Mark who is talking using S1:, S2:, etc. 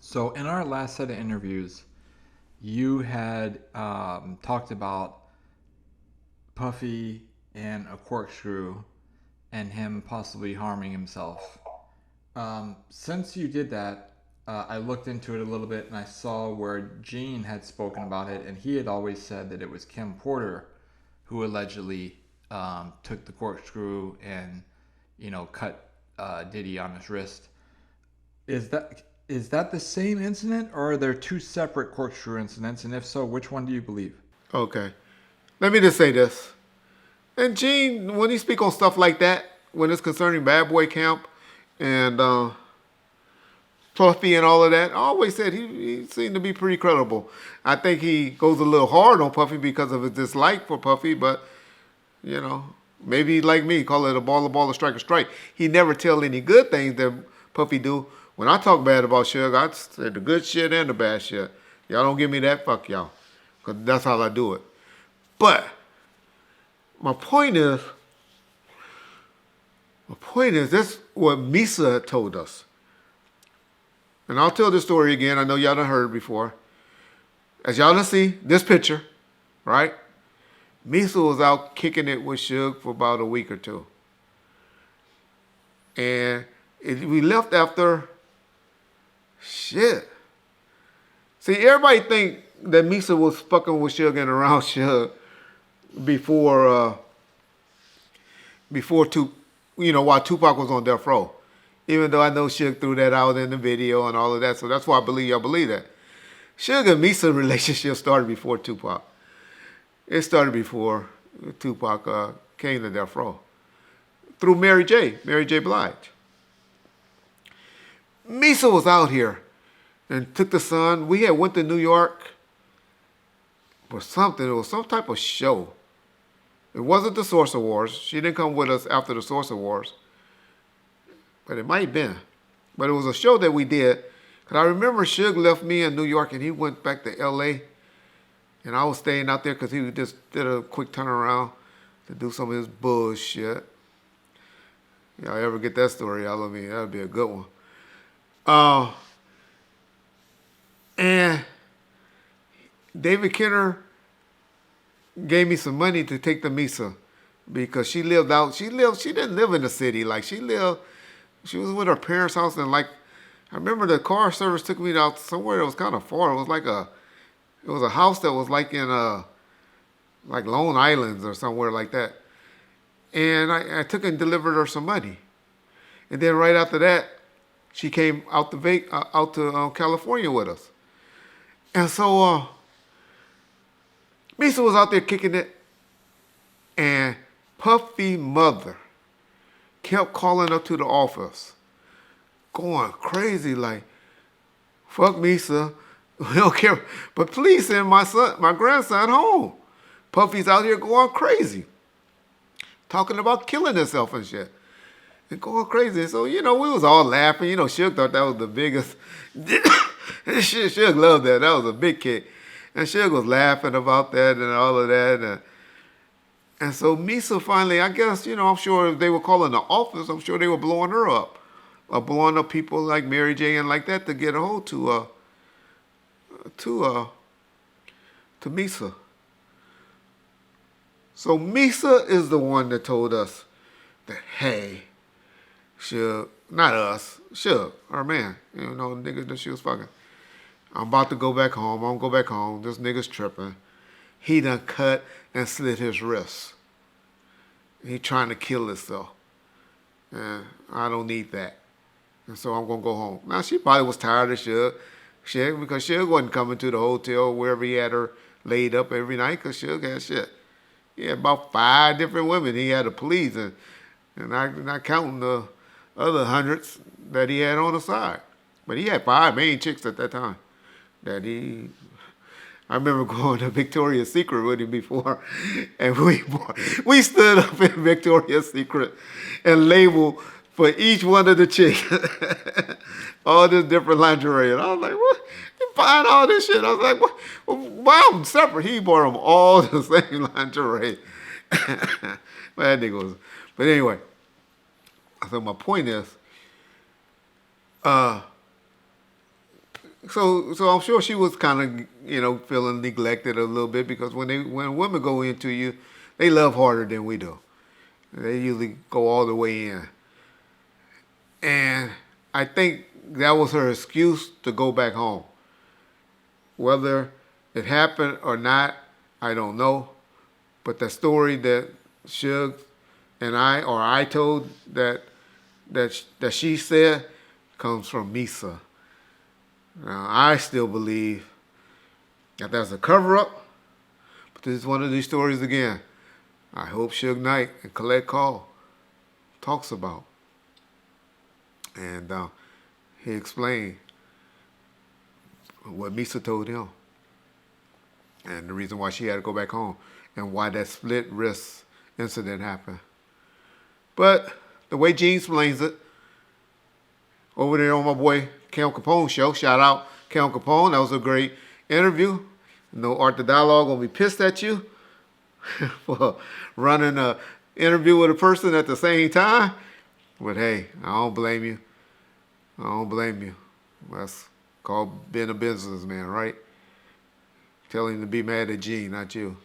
S1: So, in our last set of interviews, you had talked about Puffy and a corkscrew and him possibly harming himself. Since you did that, I looked into it a little bit and I saw where Gene had spoken about it, and he had always said that it was Kim Porter who allegedly took the corkscrew and, cut Diddy on his wrist. Is that the same incident, or are there two separate corkscrew incidents? And if so, which one do you believe?
S2: Okay. Let me just say this. And Gene, when he speak on stuff like that, when it's concerning Bad Boy Camp and Puffy and all of that, I always said he seemed to be pretty credible. I think he goes a little hard on Puffy because of his dislike for Puffy, but, you know, maybe like me, call it a ball, a strike, a strike. He never tell any good things that Puffy do. When I talk bad about Suge, I say the good shit and the bad shit. Y'all don't give me that, fuck y'all. Because that's how I do it. But my point is, this what Misa told us. And I'll tell this story again. I know y'all done heard it before. As y'all done see, this picture, right? Misa was out kicking it with Suge for about a week or two. And we left after, shit. See, everybody think that Misa was fucking with Suge and around Suge before while Tupac was on death row. Even though I know Suge threw that out in the video and all of that, so that's why I believe y'all believe that. Suge and Misa relationship started before Tupac. It started before Tupac came to death row. Through Mary J. Blige. Misa was out here and took the son. We had went to New York for something. It was some type of show. It wasn't the Source Awards. She didn't come with us after the Source Awards. But it might have been. But it was a show that we did. Because I remember Suge left me in New York and he went back to L.A. And I was staying out there because he just did a quick turnaround to do some of his bullshit. Y'all ever get that story out of me? That would be a good one. And David Kenner gave me some money to take to Misa because she lived out. She didn't live in the city. Like she was with her parents' house and like, I remember the car service took me out somewhere that was kind of far. It was a house that was like in like Lone Islands or somewhere like that. And I took and delivered her some money. And then right after that, she came out to California with us. And so Misa was out there kicking it, and Puffy mother kept calling up to the office, going crazy like, fuck Misa, we don't care, but please send my grandson home. Puffy's out here going crazy, talking about killing himself and shit. And going crazy. So, we was all laughing. Suge thought that was the biggest. Suge loved that. That was a big kick. And Suge was laughing about that and all of that. And so Misa finally, I guess, I'm sure if they were calling the office, I'm sure they were blowing her up. Or blowing up people like Mary J and like that to get a hold to Misa. So Misa is the one that told us that, hey, Suge, not us, Suge, our man, nigga that she was fucking. I'm about to go back home. I'm gonna go back home. This nigga's tripping. He done cut and slit his wrists. He trying to kill himself. And I don't need that. And so I'm gonna go home. Now she probably was tired of Suge because Suge wasn't coming to the hotel wherever he had her laid up every night because Suge had shit. He had about 5 different women he had to please, and not counting the other hundreds that he had on the side. But he had 5 main chicks at that time. I remember going to Victoria's Secret with him before, and we stood up in Victoria's Secret and labeled for each one of the chicks all this different lingerie. And I was like, what? You buying all this shit? I was like, what? Why I'm separate? He bought them all the same lingerie. But that nigga was. But anyway, so my point is, So I'm sure she was kind of feeling neglected a little bit because when women go into you, they love harder than we do. They usually go all the way in, and I think that was her excuse to go back home. Whether it happened or not, I don't know. But the story that Suge and I told that she said comes from Misa. Now I still believe that that's a cover up, but this is one of these stories again. I hope Suge Knight and Colette Call talks about, and he explained what Misa told him, and the reason why she had to go back home, and why that split wrist incident happened. But the way Gene explains it, over there on my boy Cam Capone show, shout out Cam Capone, that was a great interview. No Art the Dialogue gonna be pissed at you for running a interview with a person at the same time. But hey, I don't blame you. I don't blame you. That's called being a businessman, right? Tell him to be mad at Gene, not you.